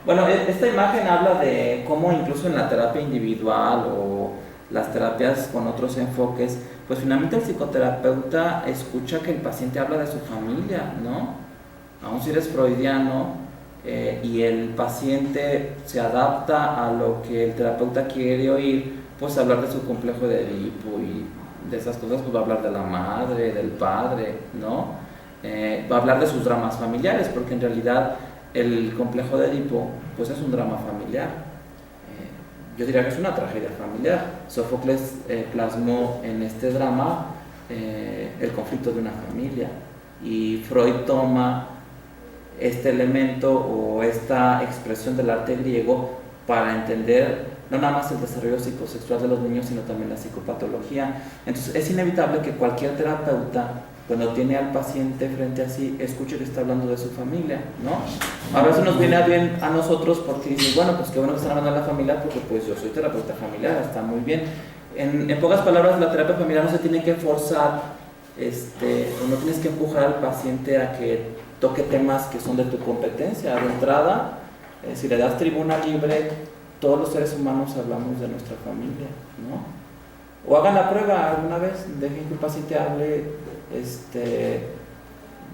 Bueno, esta imagen habla de cómo incluso en la terapia individual o las terapias con otros enfoques, pues finalmente el psicoterapeuta escucha que el paciente habla de su familia, ¿no? Aún si eres freudiano, y el paciente se adapta a lo que el terapeuta quiere oír, pues hablar de su complejo de Edipo y de esas cosas, pues va a hablar de la madre, del padre, ¿no? Va a hablar de sus dramas familiares, porque en realidad el complejo de Edipo pues es un drama familiar. Yo diría que es una tragedia familiar. Sófocles plasmó en este drama el conflicto de una familia, y Freud toma este elemento o esta expresión del arte griego para entender no nada más el desarrollo psicosexual de los niños, sino también la psicopatología. Entonces es inevitable que cualquier terapeuta, cuando tiene al paciente frente a sí, escuche que está hablando de su familia, ¿no? A veces nos viene bien a nosotros porque dicen, bueno, pues qué bueno que están hablando de la familia, porque pues yo soy terapeuta familiar, está muy bien. En pocas palabras, la terapia familiar no se tiene que forzar, o no tienes que empujar al paciente a que toque temas que son de tu competencia. De entrada, si le das tribuna libre, todos los seres humanos hablamos de nuestra familia, ¿no? O hagan la prueba alguna vez, dejen que el paciente hable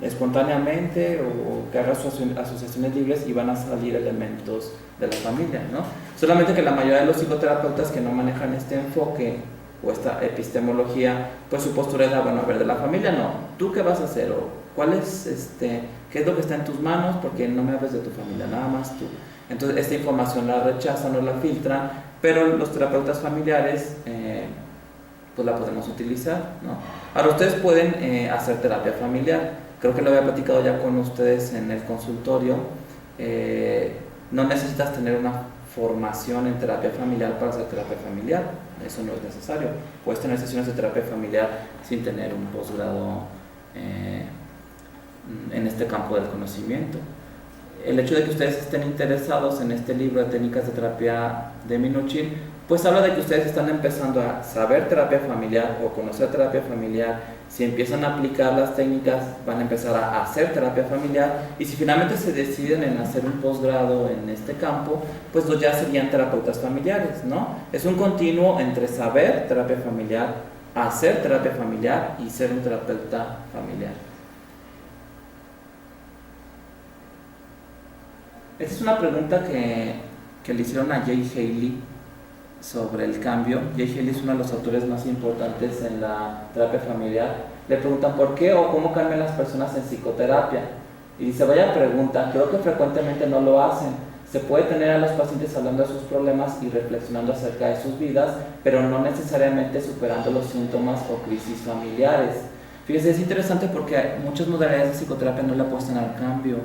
espontáneamente, o que haga sus asociaciones libres, y van a salir elementos de la familia, ¿no? Solamente que la mayoría de los psicoterapeutas que no manejan este enfoque o esta epistemología, pues su postura es, bueno, a ver, de la familia no, ¿tú qué vas a hacer? O ¿cuál es, qué es lo que está en tus manos? Porque no me hables de tu familia, nada más tú. Entonces esta información la rechazan o la filtran, pero los terapeutas familiares pues la podemos utilizar, ¿no? Ahora ustedes pueden hacer terapia familiar. Creo que lo había platicado ya con ustedes en el consultorio. No necesitas tener una formación en terapia familiar para hacer terapia familiar, eso no es necesario. Puedes tener sesiones de terapia familiar sin tener un posgrado en este campo del conocimiento. El hecho de que ustedes estén interesados en este libro de técnicas de terapia de Minuchin, pues habla de que ustedes están empezando a saber terapia familiar o conocer terapia familiar. Si empiezan a aplicar las técnicas, van a empezar a hacer terapia familiar, y si finalmente se deciden en hacer un posgrado en este campo, pues ya serían terapeutas familiares, ¿no? Es un continuo entre saber terapia familiar, hacer terapia familiar y ser un terapeuta familiar. Esta es una pregunta que le hicieron a Jay Haley sobre el cambio. Jay Haley es uno de los autores más importantes en la terapia familiar. Le preguntan por qué o cómo cambian las personas en psicoterapia. Y dice, vaya pregunta, creo que frecuentemente no lo hacen. Se puede tener a los pacientes hablando de sus problemas y reflexionando acerca de sus vidas, pero no necesariamente superando los síntomas o crisis familiares. Fíjense, es interesante porque muchas modalidades de psicoterapia no le apuestan al cambio,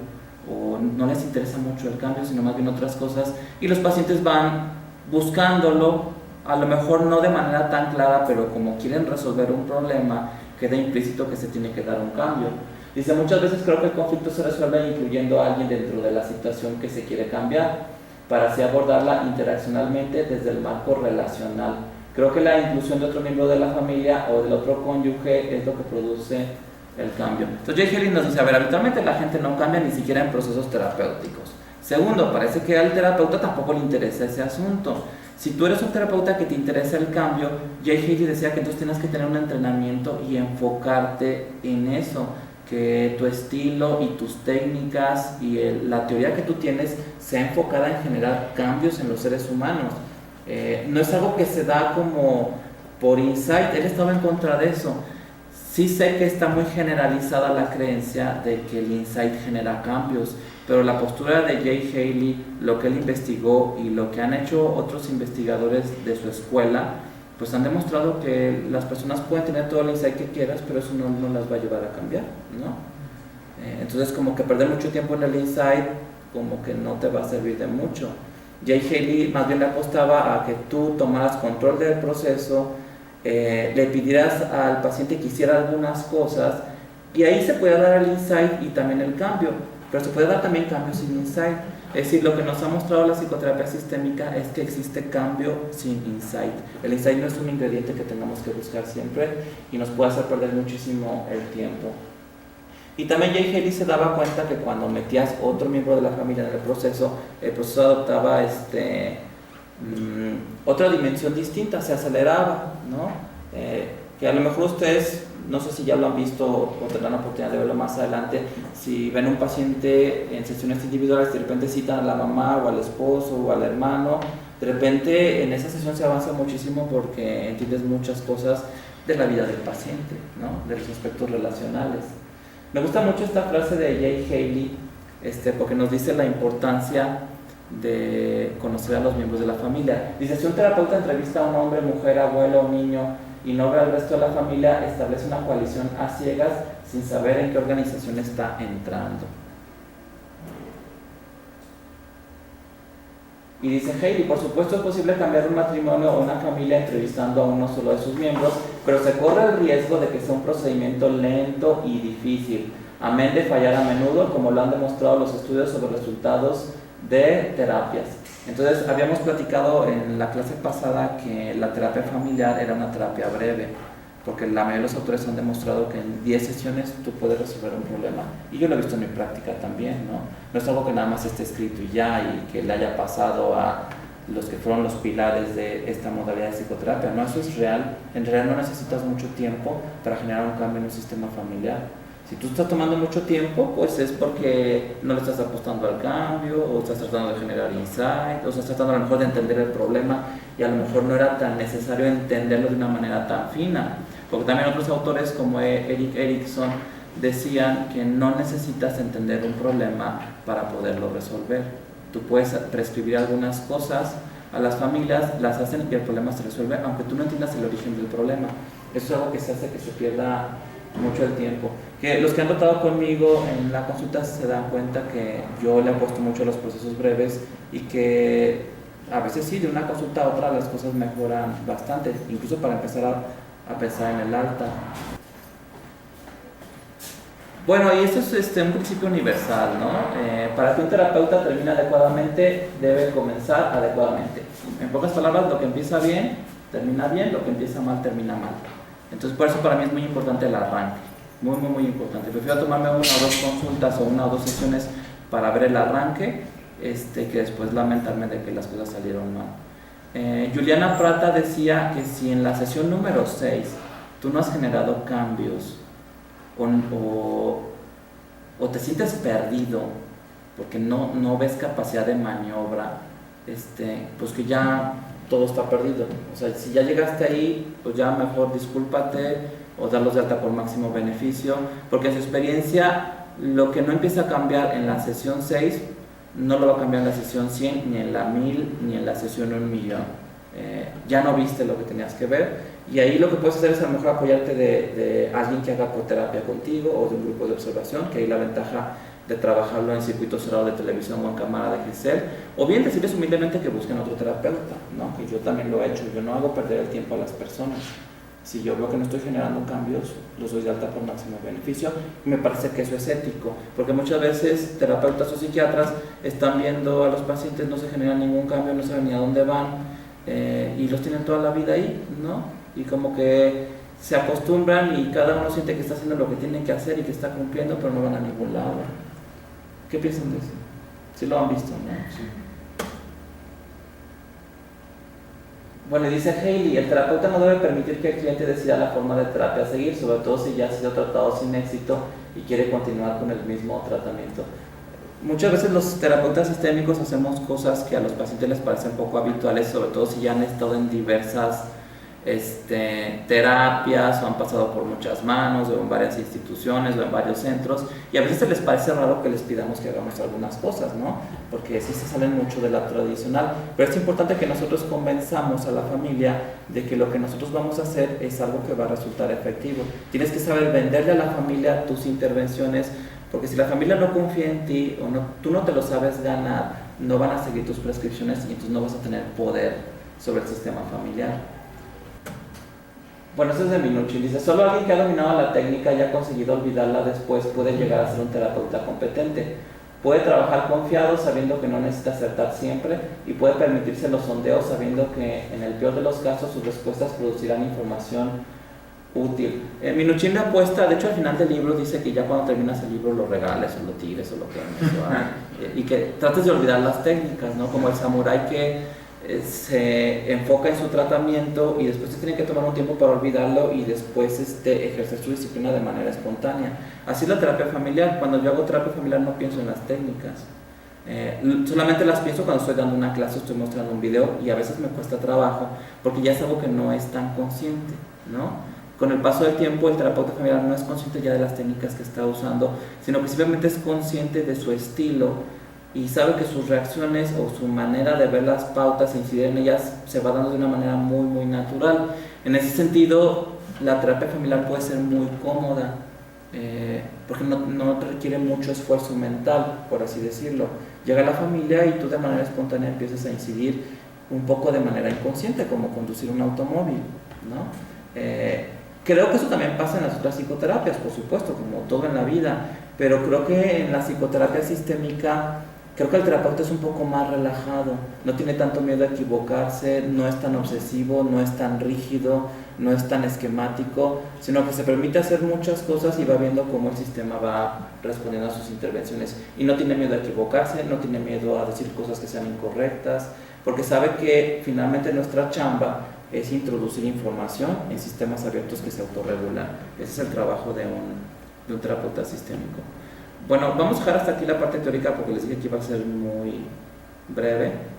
o no les interesa mucho el cambio, sino más bien otras cosas, y los pacientes van buscándolo, a lo mejor no de manera tan clara, pero como quieren resolver un problema, queda implícito que se tiene que dar un cambio. Dice, muchas veces creo que el conflicto se resuelve incluyendo a alguien dentro de la situación que se quiere cambiar, para así abordarla interaccionalmente desde el marco relacional. Creo que la inclusión de otro miembro de la familia o del otro cónyuge es lo que produce el cambio. Entonces Jay Haley nos dice, a ver, habitualmente la gente no cambia ni siquiera en procesos terapéuticos. Segundo, parece que al terapeuta tampoco le interesa ese asunto. Si tú eres un terapeuta que te interesa el cambio, Jay Haley decía que entonces tienes que tener un entrenamiento y enfocarte en eso, que tu estilo y tus técnicas y la teoría que tú tienes sea enfocada en generar cambios en los seres humanos. No es algo que se da como por insight. Él estaba en contra de eso. Sí sé que está muy generalizada la creencia de que el insight genera cambios, pero la postura de Jay Haley, lo que él investigó y lo que han hecho otros investigadores de su escuela, pues han demostrado que las personas pueden tener todo el insight que quieras, pero eso no las va a llevar a cambiar, ¿no? Entonces como que perder mucho tiempo en el insight como que no te va a servir de mucho. Jay Haley más bien le apostaba a que tú tomaras control del proceso, le pidieras al paciente que hiciera algunas cosas, y ahí se puede dar el insight y también el cambio, pero se puede dar también cambio sin insight. Es decir, lo que nos ha mostrado la psicoterapia sistémica es que existe cambio sin insight. El insight no es un ingrediente que tengamos que buscar siempre y nos puede hacer perder muchísimo el tiempo. Y también Jay Haley se daba cuenta que cuando metías otro miembro de la familia en el proceso adoptaba otra dimensión distinta, se aceleraba, ¿no? Que a lo mejor ustedes, no sé si ya lo han visto o tendrán la oportunidad de verlo más adelante, si ven un paciente en sesiones individuales, de repente citan a la mamá o al esposo o al hermano, de repente en esa sesión se avanza muchísimo porque entiendes muchas cosas de la vida del paciente, ¿no? De los aspectos relacionales. Me gusta mucho esta frase de Jay Haley, porque nos dice la importancia de conocer a los miembros de la familia. Dice, si un terapeuta entrevista a un hombre, mujer, abuelo o niño y no ve al resto de la familia, establece una coalición a ciegas sin saber en qué organización está entrando. Y dice Haley, por supuesto es posible cambiar un matrimonio o una familia entrevistando a uno solo de sus miembros, pero se corre el riesgo de que sea un procedimiento lento y difícil, amén de fallar a menudo, como lo han demostrado los estudios sobre resultados de terapias. Entonces, habíamos platicado en la clase pasada que la terapia familiar era una terapia breve, porque la mayoría de los autores han demostrado que en 10 sesiones tú puedes resolver un problema. Y yo lo he visto en mi práctica también, ¿no? No es algo que nada más esté escrito y ya, y que le haya pasado a los que fueron los pilares de esta modalidad de psicoterapia. No, eso es real. En realidad no necesitas mucho tiempo para generar un cambio en un sistema familiar. Si tú estás tomando mucho tiempo, pues es porque no le estás apostando al cambio, o estás tratando de generar insight, o estás tratando a lo mejor de entender el problema y a lo mejor no era tan necesario entenderlo de una manera tan fina. Porque también otros autores como Erik Erikson decían que no necesitas entender un problema para poderlo resolver. Tú puedes prescribir algunas cosas a las familias, las hacen y el problema se resuelve, aunque tú no entiendas el origen del problema. Eso es algo que se hace que se pierda mucho el tiempo. Que los que han tratado conmigo en la consulta se dan cuenta que yo le apuesto mucho a los procesos breves y que a veces sí, de una consulta a otra las cosas mejoran bastante, incluso para empezar a pensar en el alta. Bueno, y esto es un principio universal, ¿no? Para que un terapeuta termine adecuadamente, debe comenzar adecuadamente. En pocas palabras, lo que empieza bien, termina bien, lo que empieza mal, termina mal. Entonces, por eso para mí es muy importante el arranque, muy, muy, muy importante. Prefiero tomarme una o dos consultas o una o dos sesiones para ver el arranque, que después lamentarme de que las cosas salieron mal. Juliana Prata decía que si en la sesión número 6 tú no has generado cambios o te sientes perdido porque no ves capacidad de maniobra, pues que ya todo está perdido. O sea, si ya llegaste ahí, pues ya mejor discúlpate o darlos de alta por máximo beneficio, porque en su experiencia lo que no empieza a cambiar en la sesión 6 no lo va a cambiar en la sesión 100, ni en la 1000, ni en la sesión 1.000.000. Ya no viste lo que tenías que ver, y ahí lo que puedes hacer es a lo mejor apoyarte de alguien que haga coterapia contigo o de un grupo de observación, que hay la ventaja de trabajarlo en circuito cerrado de televisión o en cámara de cristal, o bien decirles humildemente que busquen otro terapeuta, ¿no? Que yo también lo he hecho. Yo no hago perder el tiempo a las personas. Si yo veo que no estoy generando cambios, los doy de alta por máximo beneficio, y me parece que eso es ético, porque muchas veces terapeutas o psiquiatras están viendo a los pacientes, no se genera ningún cambio, no saben ni a dónde van, y los tienen toda la vida ahí, ¿no? Y como que se acostumbran y cada uno siente que está haciendo lo que tiene que hacer y que está cumpliendo, pero no van a ningún lado. ¿Qué piensan de eso? Sí lo han visto, ¿no? Sí. Bueno, dice Haley, el terapeuta no debe permitir que el cliente decida la forma de terapia a seguir, sobre todo si ya ha sido tratado sin éxito y quiere continuar con el mismo tratamiento. Muchas veces los terapeutas sistémicos hacemos cosas que a los pacientes les parecen poco habituales, sobre todo si ya han estado en diversas terapias o han pasado por muchas manos o en varias instituciones o en varios centros, y a veces se les parece raro que les pidamos que hagamos algunas cosas, ¿no? Porque sí se salen mucho de la tradicional, pero es importante que nosotros convenzamos a la familia de que lo que nosotros vamos a hacer es algo que va a resultar efectivo. Tienes que saber venderle a la familia tus intervenciones, porque si la familia no confía en ti o tú no te lo sabes ganar, no van a seguir tus prescripciones y entonces no vas a tener poder sobre el sistema familiar. Bueno, eso es de Minuchin. Dice, solo alguien que ha dominado la técnica y ha conseguido olvidarla después puede llegar a ser un terapeuta competente. Puede trabajar confiado sabiendo que no necesita acertar siempre, y puede permitirse los sondeos sabiendo que en el peor de los casos sus respuestas producirán información útil. Minuchin le apuesta, de hecho al final del libro dice que ya cuando terminas el libro lo regales o lo tires o lo quemes y que trates de olvidar las técnicas, ¿no? Como el samurái que se enfoca en su tratamiento y después se tiene que tomar un tiempo para olvidarlo y después ejercer su disciplina de manera espontánea. Así es la terapia familiar. Cuando yo hago terapia familiar no pienso en las técnicas. Solamente las pienso cuando estoy dando una clase, estoy mostrando un video y a veces me cuesta trabajo porque ya es algo que no es tan consciente, ¿no? Con el paso del tiempo el terapeuta familiar no es consciente ya de las técnicas que está usando, sino que simplemente es consciente de su estilo y sabe que sus reacciones o su manera de ver las pautas e incidir en ellas se va dando de una manera muy muy natural. En ese sentido la terapia familiar puede ser muy cómoda porque no requiere mucho esfuerzo mental, por así decirlo. Llega la familia y tú de manera espontánea empiezas a incidir un poco de manera inconsciente, como conducir un automóvil, ¿no? Creo que eso también pasa en las otras psicoterapias, por supuesto, como todo en la vida, pero creo que en la psicoterapia sistémica, creo que el terapeuta es un poco más relajado, no tiene tanto miedo a equivocarse, no es tan obsesivo, no es tan rígido, no es tan esquemático, sino que se permite hacer muchas cosas y va viendo cómo el sistema va respondiendo a sus intervenciones. Y no tiene miedo a equivocarse, no tiene miedo a decir cosas que sean incorrectas, porque sabe que finalmente nuestra chamba es introducir información en sistemas abiertos que se autorregulan. Ese es el trabajo de un terapeuta sistémico. Bueno, vamos a dejar hasta aquí la parte teórica porque les dije que iba a ser muy breve.